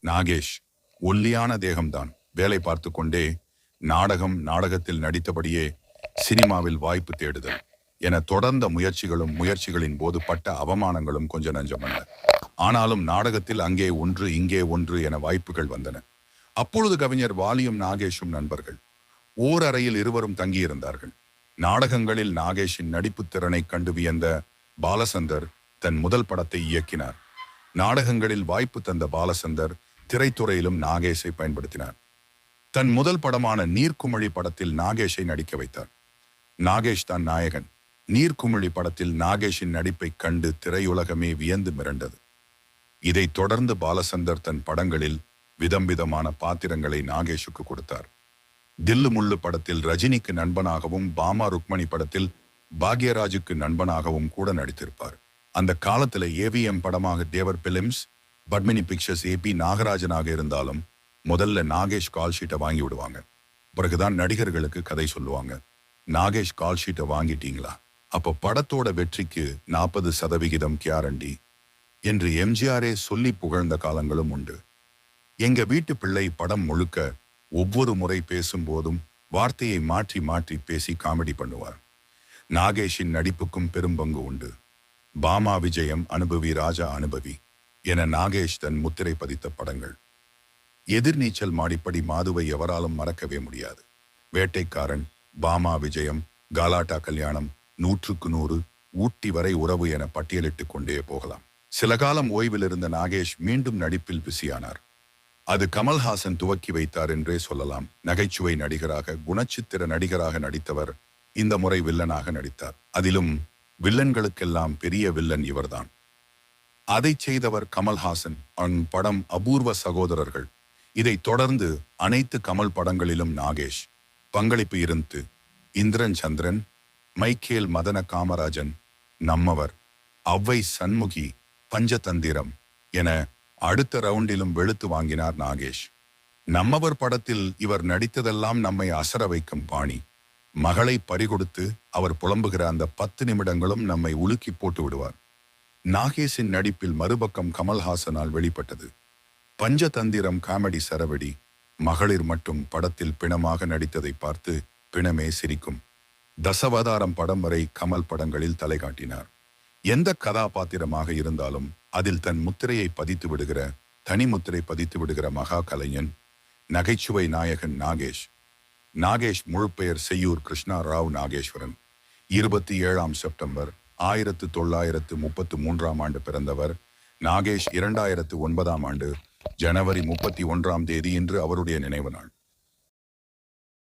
நாகேஷ் ஒல்லியான தேகம்தான். வேலை பார்த்து கொண்டே நாடகத்தில் நடித்தபடியே சினிமாவில் வாய்ப்பு தேடுதல் என தொடர்ந்த முயற்சிகளின் போது பட்ட அவமானங்களும் கொஞ்சம் நஞ்சமல்ல. ஆனாலும் நாடகத்தில் அங்கே ஒன்று இங்கே ஒன்று என வாய்ப்புகள் வந்தன. அப்பொழுது கவிஞர் வாலியும் நாகேஷும் நண்பர்கள். ஓர் அறையில் இருவரும் தங்கியிருந்தார்கள். நாடகங்களில் நாகேஷின் நடிப்பு திறனை கண்டு வியந்த பாலசந்தர் தன் முதல் படத்தை இயக்கினார். நாடகங்களில் வாய்ப்பு தந்த பாலசந்தர் திரைத்துறையிலும் நாகேஷை பயன்படுத்தினார். தன் முதல் படமான நீர்க்குமிழி படத்தில் நாகேஷை நடிக்க வைத்தார். நாகேஷ் தான் நாயகன். நீர்க்குமிழி படத்தில் நாகேஷின் நடிப்பை கண்டு திரையுலகமே வியந்து மிரண்டது. இதைத் தொடர்ந்து பாலசந்தர் தன் படங்களில் விதமான பாத்திரங்களை நாகேஷுக்கு கொடுத்தார். தில்லு முள்ளு படத்தில் ரஜினிக்கு நண்பனாகவும், பாமா ருக்மணி படத்தில் பாக்யராஜுக்கு நண்பனாகவும் கூட நடித்திருப்பார். அந்த காலத்துல ஏவிஎம் படமாக தேவர் பிலிம்ஸ், பத்மினி பிக்சர்ஸ், ஏபி நாகராஜனாக இருந்தாலும் முதல்ல நாகேஷ் கால் ஷீட்டை வாங்கி விடுவாங்க. பிறகுதான் நடிகர்களுக்கு கதை சொல்லுவாங்க. நாகேஷ் கால் ஷீட்டை வாங்கிட்டீங்களா, அப்போ படத்தோட வெற்றிக்கு 40% கேரண்டி என்று எம்ஜிஆரே சொல்லி புகழ்ந்த காலங்களும் உண்டு. எங்க வீட்டு பிள்ளை படம் முழுக்க ஒவ்வொரு முறை பேசும்போதும் வார்த்தையை மாற்றி மாற்றி பேசி காமெடி பண்ணுவார். நாகேஷின் நடிப்புக்கும் பெரும் பங்கு உண்டு. பாமா விஜயம், அனுபவி, ராஜா அனுபவி என நாகேஷ் தன் முத்திரை பதித்த படங்கள். எதிர்நீச்சல் மாடிப்படி மாதுவை எவராலும் மறக்கவே முடியாது. வேட்டைக்காரன், பாமா விஜயம், காலாட்டா கல்யாணம், 100க்கு 100, ஊட்டி வரை உறவு என பட்டியலிட்டுக் கொண்டே போகலாம். சில காலம் ஓய்வில் இருந்த நாகேஷ் மீண்டும் நடிப்பில் பிஸியானார். அது கமல்ஹாசன் துவக்கி வைத்தார் என்றே சொல்லலாம். நகைச்சுவை நடிகராக, குணச்சித்திர நடிகராக நடித்தவர் இந்த முறை வில்லனாக நடித்தார். அதிலும் வில்லன்களுக்கெல்லாம் பெரிய வில்லன் இவர்தான். அதை செய்தவர் கமல்ஹாசன். படம் அபூர்வ சகோதரர்கள். இதைத் தொடர்ந்து அனைத்து கமல் படங்களிலும் நாகேஷ் பங்களிப்பு இருந்து இந்திரன் சந்திரன், மைக்கேல் மதன காமராஜன், நம்மவர், அவ்வை சண்முகி, பஞ்சதந்திரம் என அடுத்த ரவுண்டிலும் வெளுத்து வாங்கினார் நாகேஷ். நம்மவர் படத்தில் இவர் நடித்ததெல்லாம் நம்மை அசர வைக்கும் பாணி. மகளை பறிகொடுத்து அவர் புலம்புகிற அந்த 10 நிமிடங்களும் நம்மை உலுக்கி போட்டு விடுவார். நாகேஷின் நடிப்பில் மறுபக்கம் கமல்ஹாசனால் வெளிப்பட்டது. பஞ்சதந்திரம் காமெடி சரவெடி. மகளிர் மட்டும் படத்தில் பிணமாக நடித்ததை பார்த்து பிணமே சிரிக்கும். தசவதாரம் படம் வரை கமல் படங்களில் தலை காட்டினார். எந்த கதாபாத்திரமாக இருந்தாலும் அதில் தன் முத்திரையை பதித்து விடுகிற, தனி முத்திரை பதித்து விடுகிற மகா கலைஞன், நகைச்சுவை நாயகன் நாகேஷ். நாகேஷ் முழு பெயர் செய்யூர் கிருஷ்ணா ராவ் நாகேஸ்வரன். 27 செப்டம்பர் 1933 பிறந்தவர். நாகேஷ் 2009 ஜனவரி 31 இன்று அவருடைய நினைவு நாள்.